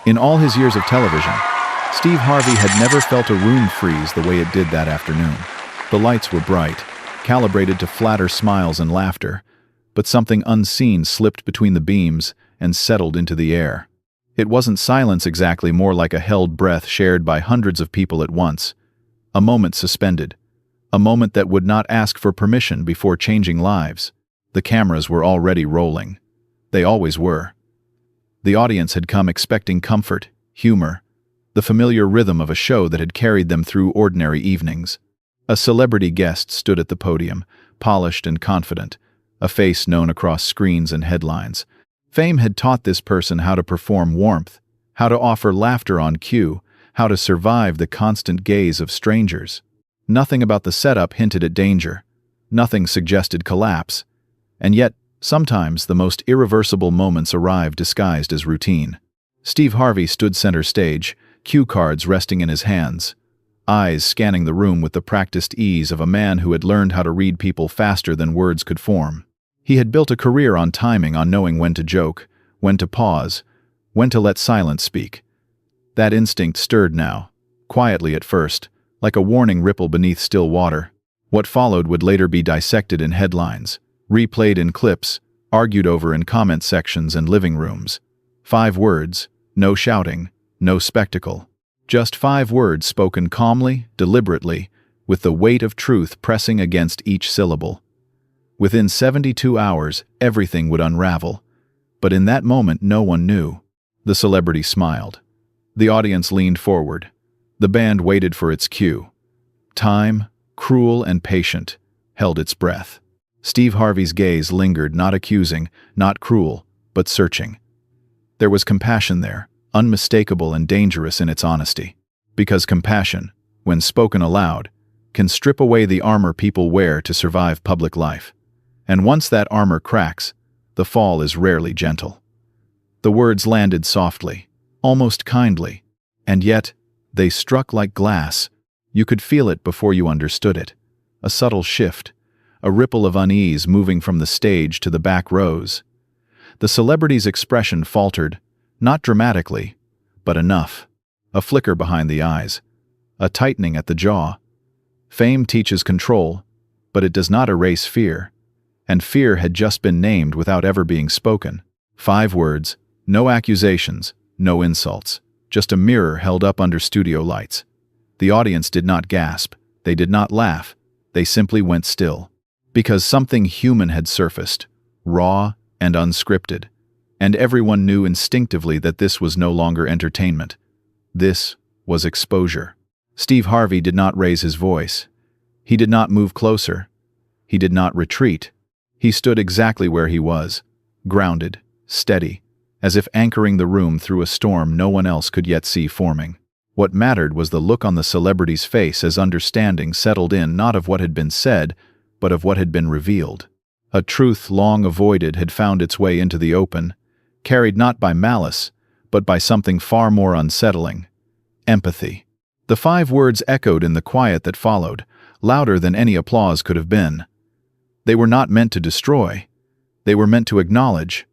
In all his years of television, Steve Harvey had never felt a room freeze the way it did that afternoon. The lights were bright, calibrated to flatter smiles and laughter, but something unseen slipped between the beams and settled into the air. It wasn't silence exactly, more like a held breath shared by hundreds of people at once. A moment suspended. A moment that would not ask for permission before changing lives. The cameras were already rolling. They always were. The audience had come expecting comfort, humor, the familiar rhythm of a show that had carried them through ordinary evenings. A celebrity guest stood at the podium, polished and confident, a face known across screens and headlines. Fame had taught this person how to perform warmth, how to offer laughter on cue, how to survive the constant gaze of strangers. Nothing about the setup hinted at danger. Nothing suggested collapse. And yet, sometimes the most irreversible moments arrive disguised as routine. Steve Harvey stood center stage, cue cards resting in his hands, eyes scanning the room with the practiced ease of a man who had learned how to read people faster than words could form. He had built a career on timing, on knowing when to joke, when to pause, when to let silence speak. That instinct stirred now, quietly at first, like a warning ripple beneath still water. What followed would later be dissected in headlines, replayed in clips, argued over in comment sections and living rooms. 5 words, no shouting, no spectacle. Just 5 words spoken calmly, deliberately, with the weight of truth pressing against each syllable. Within 72 hours, everything would unravel. But in that moment, no one knew. The celebrity smiled. The audience leaned forward. The band waited for its cue. Time, cruel and patient, held its breath. Steve Harvey's gaze lingered, not accusing, not cruel, but searching. There was compassion there, unmistakable and dangerous in its honesty. Because compassion, when spoken aloud, can strip away the armor people wear to survive public life. And once that armor cracks, the fall is rarely gentle. The words landed softly, almost kindly, and yet they struck like glass. You could feel it before you understood it. A subtle shift, a ripple of unease moving from the stage to the back rows. The celebrity's expression faltered, not dramatically, but enough. A flicker behind the eyes, a tightening at the jaw. Fame teaches control, but it does not erase fear. And fear had just been named without ever being spoken. 5 words, no accusations, no insults, just a mirror held up under studio lights. The audience did not gasp, they did not laugh, they simply went still. Because something human had surfaced, raw and unscripted. And everyone knew instinctively that this was no longer entertainment. This was exposure. Steve Harvey did not raise his voice. He did not move closer. He did not retreat. He stood exactly where he was, grounded, steady, as if anchoring the room through a storm no one else could yet see forming. What mattered was the look on the celebrity's face as understanding settled in, not of what had been said, but of what had been revealed. A truth long avoided had found its way into the open, carried not by malice, but by something far more unsettling: empathy. The 5 words echoed in the quiet that followed, louder than any applause could have been. They were not meant to destroy. They were meant to acknowledge,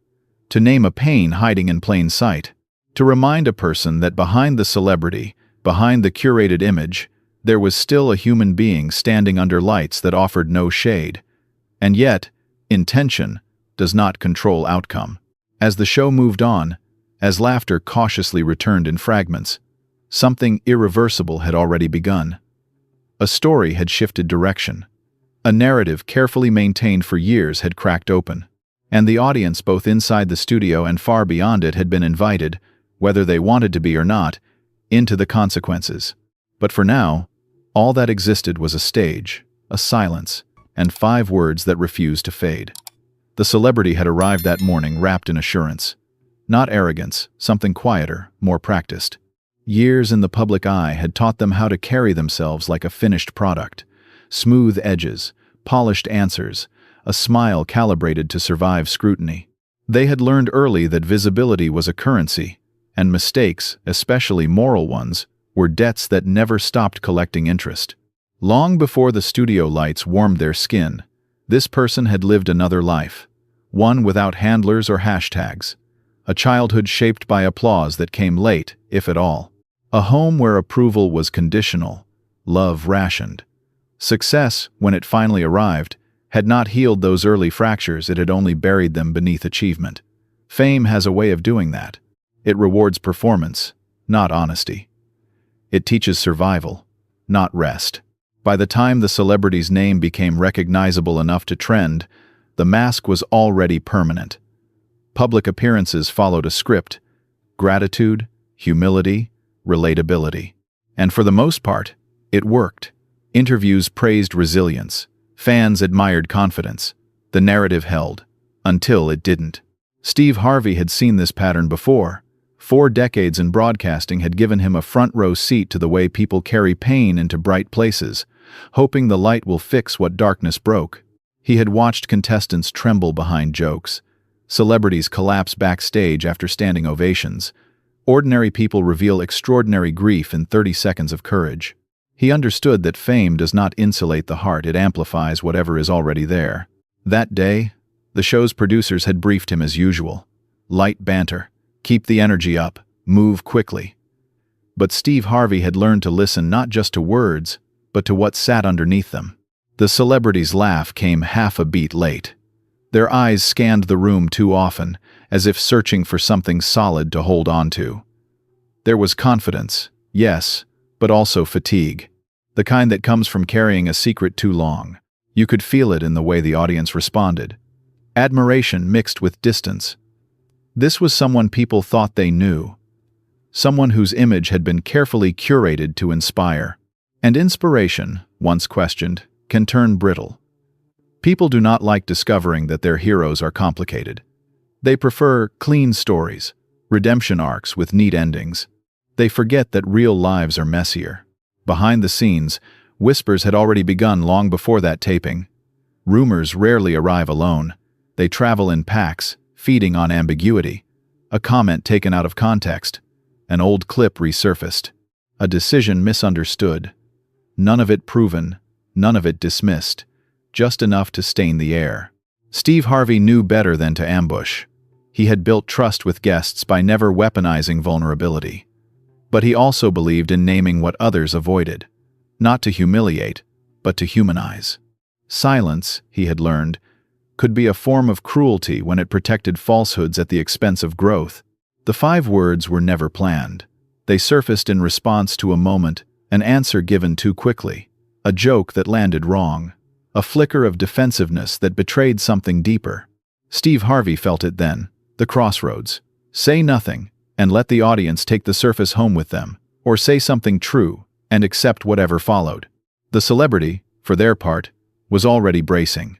to name a pain hiding in plain sight, to remind a person that behind the celebrity, behind the curated image, there was still a human being standing under lights that offered no shade. And yet, intention does not control outcome. As the show moved on, as laughter cautiously returned in fragments, something irreversible had already begun. A story had shifted direction. A narrative carefully maintained for years had cracked open, and the audience both inside the studio and far beyond it had been invited, whether they wanted to be or not, into the consequences. But for now, all that existed was a stage, a silence, and 5 words that refused to fade. The celebrity had arrived that morning wrapped in assurance. Not arrogance, something quieter, more practiced. Years in the public eye had taught them how to carry themselves like a finished product. Smooth edges, polished answers, a smile calibrated to survive scrutiny. They had learned early that visibility was a currency, and mistakes, especially moral ones, were debts that never stopped collecting interest. Long before the studio lights warmed their skin, this person had lived another life, one without handlers or hashtags, a childhood shaped by applause that came late, if at all. A home where approval was conditional, love rationed. Success, when it finally arrived, had not healed those early fractures, it had only buried them beneath achievement. Fame has a way of doing that. It rewards performance, not honesty. It teaches survival, not rest. By the time the celebrity's name became recognizable enough to trend, the mask was already permanent. Public appearances followed a script: gratitude, humility, relatability. And for the most part, it worked. Interviews praised resilience. Fans admired confidence. The narrative held, until it didn't. Steve Harvey had seen this pattern before. 4 decades in broadcasting had given him a front-row seat to the way people carry pain into bright places, hoping the light will fix what darkness broke. He had watched contestants tremble behind jokes, celebrities collapse backstage after standing ovations, ordinary people reveal extraordinary grief in 30 seconds of courage. He understood that fame does not insulate the heart, it amplifies whatever is already there. That day, the show's producers had briefed him as usual. Light banter, keep the energy up, move quickly. But Steve Harvey had learned to listen not just to words, but to what sat underneath them. The celebrity's laugh came half a beat late. Their eyes scanned the room too often, as if searching for something solid to hold on to. There was confidence, yes, but also fatigue. The kind that comes from carrying a secret too long. You could feel it in the way the audience responded. Admiration mixed with distance. This was someone people thought they knew. Someone whose image had been carefully curated to inspire. And inspiration, once questioned, can turn brittle. People do not like discovering that their heroes are complicated. They prefer clean stories, redemption arcs with neat endings. They forget that real lives are messier. Behind the scenes, whispers had already begun long before that taping. Rumors rarely arrive alone. They travel in packs, feeding on ambiguity. A comment taken out of context. An old clip resurfaced. A decision misunderstood. None of it proven, none of it dismissed. Just enough to stain the air. Steve Harvey knew better than to ambush. He had built trust with guests by never weaponizing vulnerability. But he also believed in naming what others avoided. Not to humiliate, but to humanize. Silence, he had learned, could be a form of cruelty when it protected falsehoods at the expense of growth. The 5 words were never planned. They surfaced in response to a moment, an answer given too quickly, a joke that landed wrong, a flicker of defensiveness that betrayed something deeper. Steve Harvey felt it then, the crossroads. Say nothing, and let the audience take the surface home with them, or say something true, and accept whatever followed. The celebrity, for their part, was already bracing.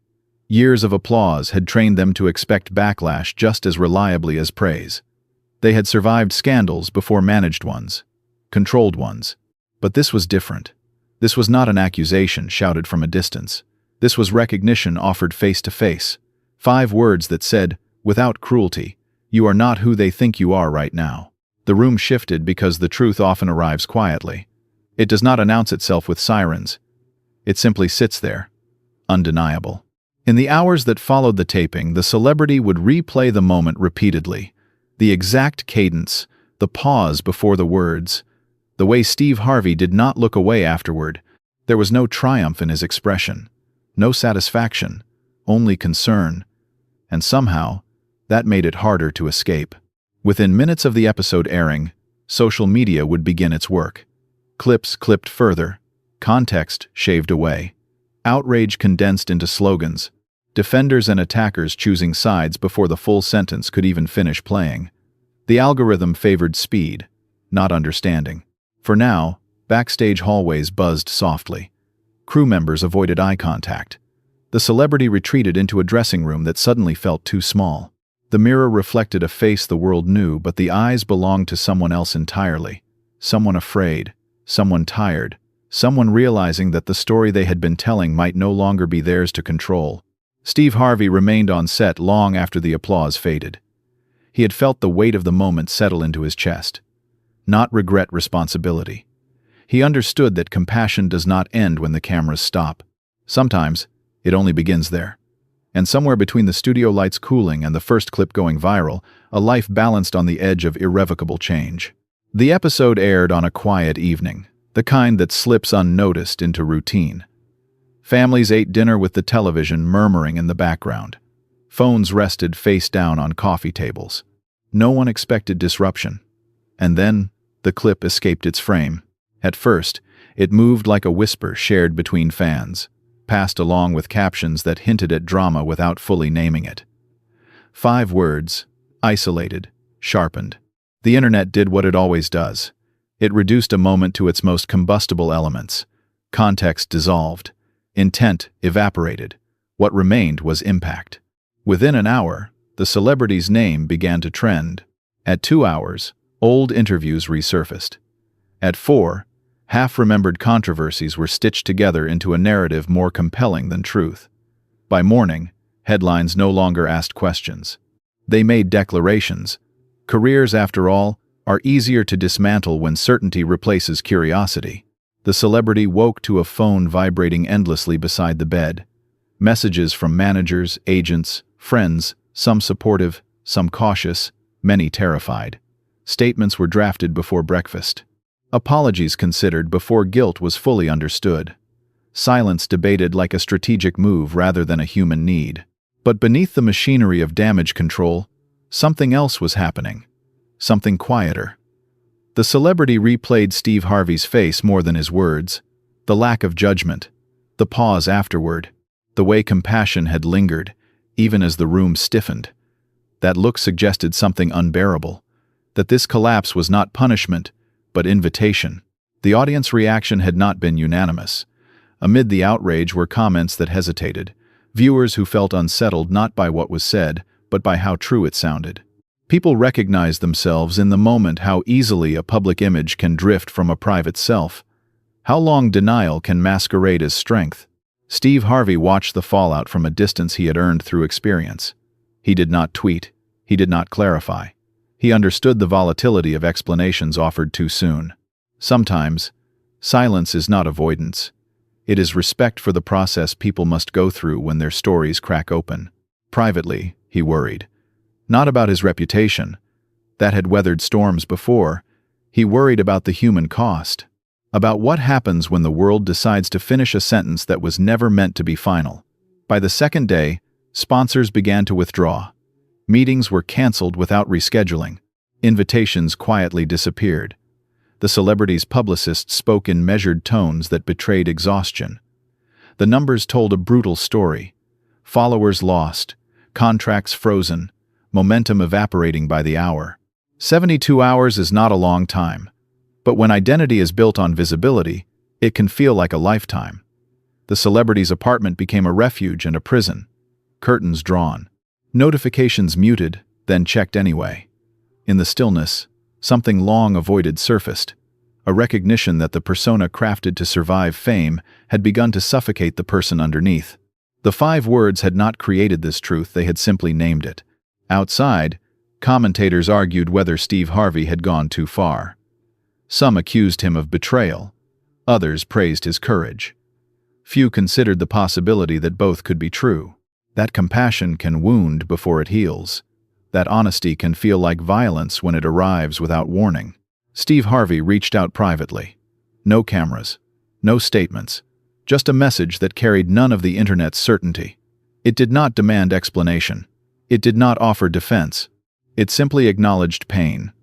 Years of applause had trained them to expect backlash just as reliably as praise. They had survived scandals before managed ones, controlled ones. But this was different. This was not an accusation shouted from a distance. This was recognition offered face to face. 5 words that said, without cruelty, you are not who they think you are right now. The room shifted because the truth often arrives quietly. It does not announce itself with sirens. It simply sits there, undeniable. In the hours that followed the taping, the celebrity would replay the moment repeatedly. The exact cadence, the pause before the words. The way Steve Harvey did not look away afterward. There was no triumph in his expression. No satisfaction. Only concern. And somehow, that made it harder to escape. Within minutes of the episode airing, social media would begin its work. Clips clipped further. Context shaved away. Outrage condensed into slogans. Defenders and attackers choosing sides before the full sentence could even finish playing. The algorithm favored speed, not understanding. For now, backstage hallways buzzed softly. Crew members avoided eye contact. The celebrity retreated into a dressing room that suddenly felt too small. The mirror reflected a face the world knew, but the eyes belonged to someone else entirely. Someone afraid, someone tired, someone realizing that the story they had been telling might no longer be theirs to control. Steve Harvey remained on set long after the applause faded. He had felt the weight of the moment settle into his chest. Not regret, responsibility. He understood that compassion does not end when the cameras stop. Sometimes, it only begins there. And somewhere between the studio lights cooling and the first clip going viral, a life balanced on the edge of irrevocable change. The episode aired on a quiet evening, the kind that slips unnoticed into routine. Families ate dinner with the television murmuring in the background. Phones rested face down on coffee tables. No one expected disruption. And then, the clip escaped its frame. At first, it moved like a whisper shared between fans, passed along with captions that hinted at drama without fully naming it. 5 words, isolated, sharpened. The internet did what it always does. It reduced a moment to its most combustible elements. Context dissolved. Intent evaporated. What remained was impact. Within an hour, the celebrity's name began to trend. At 2 hours, old interviews resurfaced. At 4, half-remembered controversies were stitched together into a narrative more compelling than truth. By morning, headlines no longer asked questions. They made declarations. Careers, after all, are easier to dismantle when certainty replaces curiosity. The celebrity woke to a phone vibrating endlessly beside the bed. Messages from managers, agents, friends, some supportive, some cautious, many terrified. Statements were drafted before breakfast. Apologies considered before guilt was fully understood. Silence debated like a strategic move rather than a human need. But beneath the machinery of damage control, something else was happening. Something quieter. The celebrity replayed Steve Harvey's face more than his words. The lack of judgment. The pause afterward. The way compassion had lingered, even as the room stiffened. That look suggested something unbearable. That this collapse was not punishment, but invitation. The audience reaction had not been unanimous. Amid the outrage were comments that hesitated, viewers who felt unsettled not by what was said, but by how true it sounded. People recognized themselves in the moment how easily a public image can drift from a private self. How long denial can masquerade as strength. Steve Harvey watched the fallout from a distance he had earned through experience. He did not tweet. He did not clarify. He understood the volatility of explanations offered too soon. Sometimes, silence is not avoidance. It is respect for the process people must go through when their stories crack open. Privately, he worried. Not about his reputation. That had weathered storms before. He worried about the human cost. About what happens when the world decides to finish a sentence that was never meant to be final. By the second day, sponsors began to withdraw. Meetings were canceled without rescheduling. Invitations quietly disappeared. The celebrity's publicists spoke in measured tones that betrayed exhaustion. The numbers told a brutal story. Followers lost, contracts frozen, momentum evaporating by the hour. 72 hours is not a long time. But when identity is built on visibility, it can feel like a lifetime. The celebrity's apartment became a refuge and a prison. Curtains drawn. Notifications muted, then checked anyway. In the stillness, something long avoided surfaced. A recognition that the persona crafted to survive fame had begun to suffocate the person underneath. The 5 words had not created this truth, they had simply named it. Outside, commentators argued whether Steve Harvey had gone too far. Some accused him of betrayal. Others praised his courage. Few considered the possibility that both could be true. That compassion can wound before it heals. That honesty can feel like violence when it arrives without warning. Steve Harvey reached out privately. No cameras, no statements, just a message that carried none of the internet's certainty. It did not demand explanation. It did not offer defense. It simply acknowledged pain.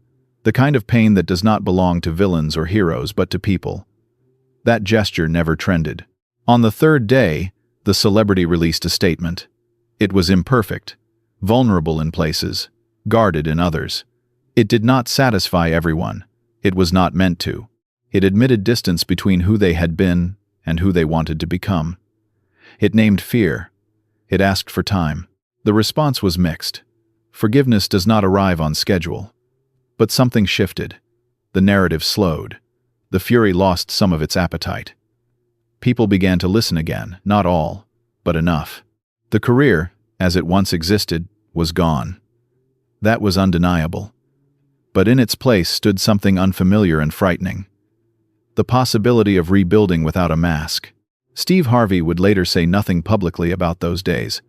The kind of pain that does not belong to villains or heroes but to people. That gesture never trended. On the 3rd day, the celebrity released a statement. It was imperfect, vulnerable in places, guarded in others. It did not satisfy everyone. It was not meant to. It admitted distance between who they had been and who they wanted to become. It named fear. It asked for time. The response was mixed. Forgiveness does not arrive on schedule. But something shifted. The narrative slowed. The fury lost some of its appetite. People began to listen again, not all, but enough. The career, as it once existed, was gone. That was undeniable. But in its place stood something unfamiliar and frightening. The possibility of rebuilding without a mask. Steve Harvey would later say nothing publicly about those days.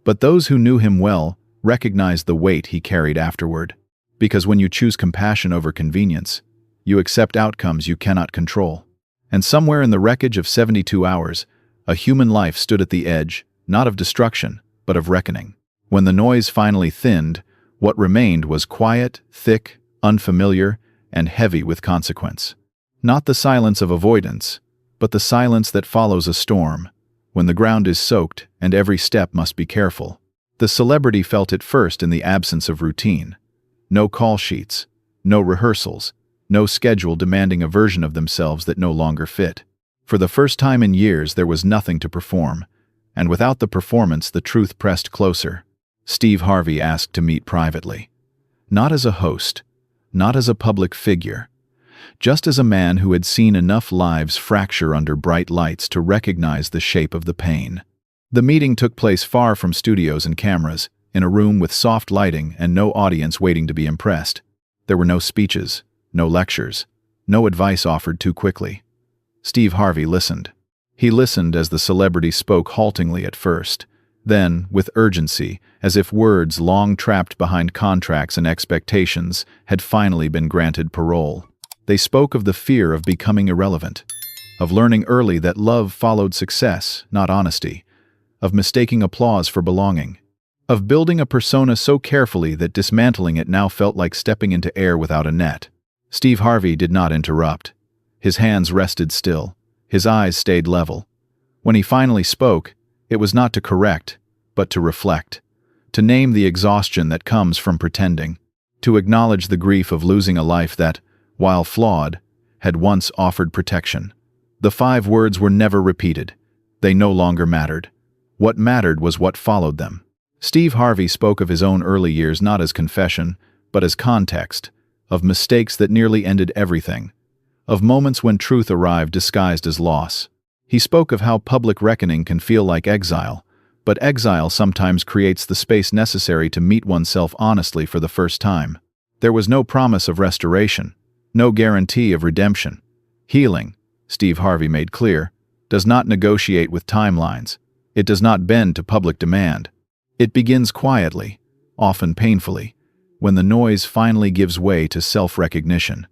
But those who knew him well recognized the weight he carried afterward. Because when you choose compassion over convenience, you accept outcomes you cannot control. And somewhere in the wreckage of 72 hours, a human life stood at the edge, not of destruction, but of reckoning. When the noise finally thinned, what remained was quiet, thick, unfamiliar, and heavy with consequence. Not the silence of avoidance, but the silence that follows a storm, when the ground is soaked and every step must be careful. The celebrity felt it first in the absence of routine. No call sheets, no rehearsals, no schedule demanding a version of themselves that no longer fit. For the first time in years, there was nothing to perform, and without the performance, the truth pressed closer. Steve Harvey asked to meet privately. Not as a host, not as a public figure, just as a man who had seen enough lives fracture under bright lights to recognize the shape of the pain. The meeting took place far from studios and cameras, in a room with soft lighting and no audience waiting to be impressed. There were no speeches, no lectures, no advice offered too quickly. Steve Harvey listened. He listened as the celebrity spoke haltingly at first, then, with urgency, as if words long trapped behind contracts and expectations had finally been granted parole. They spoke of the fear of becoming irrelevant, of learning early that love followed success, not honesty, of mistaking applause for belonging, of building a persona so carefully that dismantling it now felt like stepping into air without a net. Steve Harvey did not interrupt. His hands rested still. His eyes stayed level. When he finally spoke, it was not to correct, but to reflect, to name the exhaustion that comes from pretending, to acknowledge the grief of losing a life that, while flawed, had once offered protection. The 5 words were never repeated. They no longer mattered. What mattered was what followed them. Steve Harvey spoke of his own early years not as confession, but as context, of mistakes that nearly ended everything, of moments when truth arrived disguised as loss. He spoke of how public reckoning can feel like exile, but exile sometimes creates the space necessary to meet oneself honestly for the first time. There was no promise of restoration, no guarantee of redemption. Healing, Steve Harvey made clear, does not negotiate with timelines. It does not bend to public demand. It begins quietly, often painfully, when the noise finally gives way to self-recognition.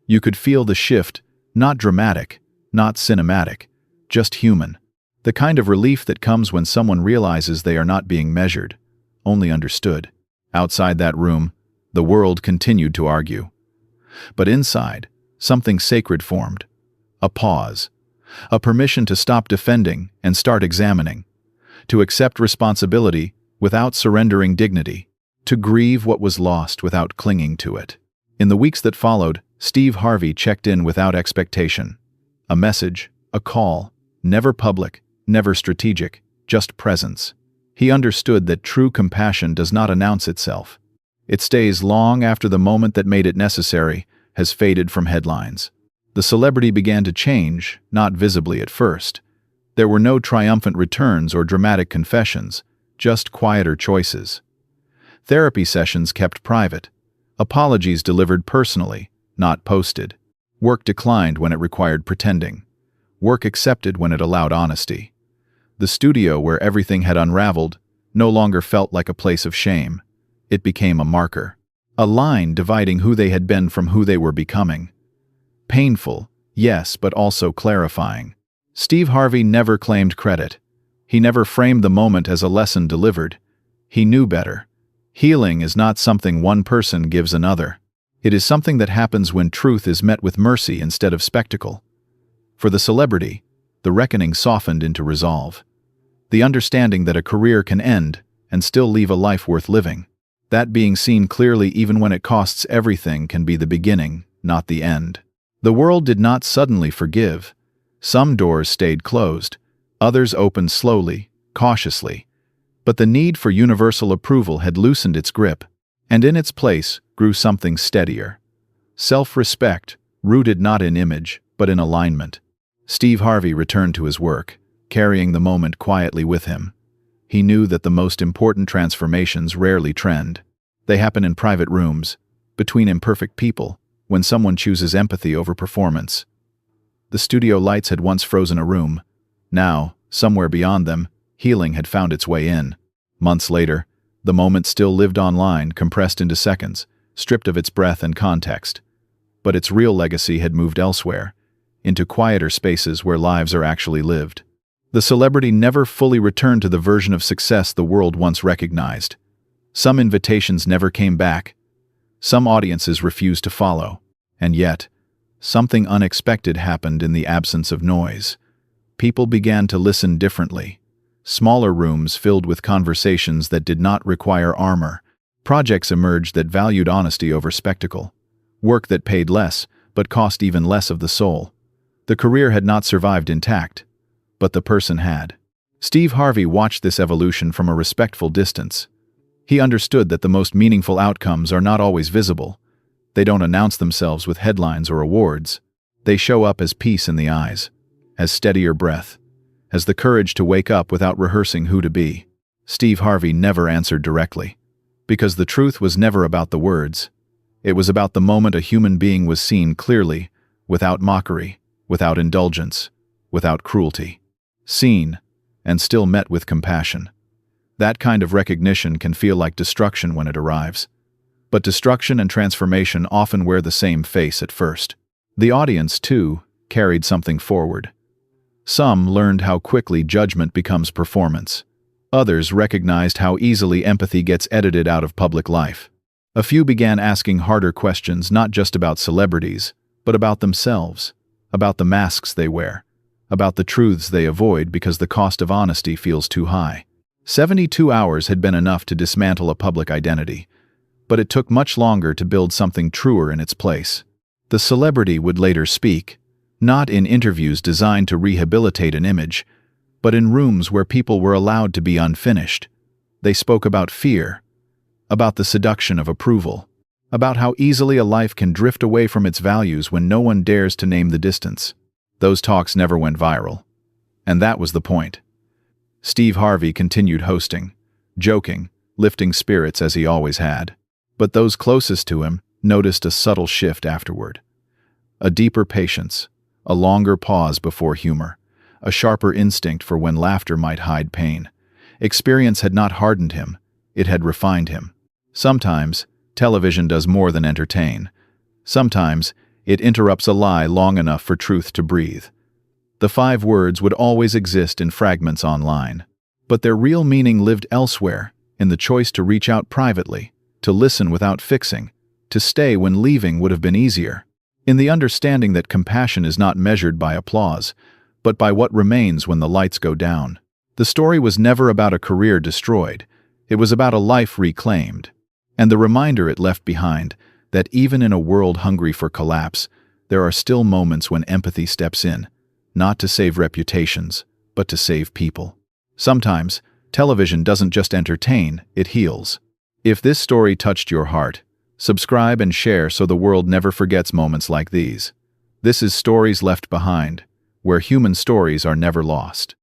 You could feel the shift, not dramatic, not cinematic, just human. The kind of relief that comes when someone realizes they are not being measured, only understood. Outside that room, the world continued to argue. But inside, something sacred formed. A pause. A permission to stop defending and start examining. To accept responsibility without surrendering dignity. To grieve what was lost without clinging to it. In the weeks that followed, Steve Harvey checked in without expectation. A message, a call, never public, never strategic, just presence. He understood that true compassion does not announce itself. It stays long after the moment that made it necessary has faded from headlines. The celebrity began to change, not visibly at first. There were no triumphant returns or dramatic confessions, just quieter choices. Therapy sessions kept private. Apologies delivered personally, not posted. Work declined when it required pretending. Work accepted when it allowed honesty. The studio where everything had unraveled no longer felt like a place of shame. It became a marker. A line dividing who they had been from who they were becoming. Painful, yes, but also clarifying. Steve Harvey never claimed credit. He never framed the moment as a lesson delivered. He knew better. Healing is not something one person gives another. It is something that happens when truth is met with mercy instead of spectacle. For the celebrity, the reckoning softened into resolve. The understanding that a career can end and still leave a life worth living. That being seen clearly even when it costs everything can be the beginning, not the end. The world did not suddenly forgive. Some doors stayed closed. Others opened slowly, cautiously. But the need for universal approval had loosened its grip, and in its place grew something steadier. Self-respect, rooted not in image, but in alignment. Steve Harvey returned to his work, carrying the moment quietly with him. He knew that the most important transformations rarely trend. They happen in private rooms, between imperfect people, when someone chooses empathy over performance. The studio lights had once frozen a room. Now, somewhere beyond them, healing had found its way in. Months later, the moment still lived online, compressed into seconds, stripped of its breadth and context. But its real legacy had moved elsewhere, into quieter spaces where lives are actually lived. The celebrity never fully returned to the version of success the world once recognized. Some invitations never came back. Some audiences refused to follow. And yet, something unexpected happened in the absence of noise. People began to listen differently. Smaller rooms filled with conversations that did not require armor. Projects emerged that valued honesty over spectacle. Work that paid less, but cost even less of the soul. The career had not survived intact, but the person had. Steve Harvey watched this evolution from a respectful distance. He understood that the most meaningful outcomes are not always visible. They don't announce themselves with headlines or awards. They show up as peace in the eyes, as steadier breath, as the courage to wake up without rehearsing who to be. Steve Harvey never answered directly, because the truth was never about the words. It was about the moment a human being was seen clearly, without mockery, without indulgence, without cruelty. Seen, and still met with compassion. That kind of recognition can feel like destruction when it arrives. But destruction and transformation often wear the same face at first. The audience, too, carried something forward. Some learned how quickly judgment becomes performance. Others recognized how easily empathy gets edited out of public life. A few began asking harder questions, not just about celebrities, but about themselves, about the masks they wear, about the truths they avoid because the cost of honesty feels too high. 72 hours had been enough to dismantle a public identity, but it took much longer to build something truer in its place. The celebrity would later speak, not in interviews designed to rehabilitate an image, but in rooms where people were allowed to be unfinished. They spoke about fear, about the seduction of approval, about how easily a life can drift away from its values when no one dares to name the distance. Those talks never went viral. And that was the point. Steve Harvey continued hosting, joking, lifting spirits as he always had. But those closest to him noticed a subtle shift afterward. A deeper patience, a longer pause before humor, a sharper instinct for when laughter might hide pain. Experience had not hardened him, it had refined him. Sometimes, television does more than entertain. Sometimes, it interrupts a lie long enough for truth to breathe. The 5 words would always exist in fragments online, but their real meaning lived elsewhere, in the choice to reach out privately, to listen without fixing, to stay when leaving would have been easier, in the understanding that compassion is not measured by applause, but by what remains when the lights go down. The story was never about a career destroyed, it was about a life reclaimed, and the reminder it left behind that even in a world hungry for collapse, there are still moments when empathy steps in, not to save reputations, but to save people. Sometimes, television doesn't just entertain, it heals. If this story touched your heart, subscribe and share so the world never forgets moments like these. This is Stories Left Behind, where human stories are never lost.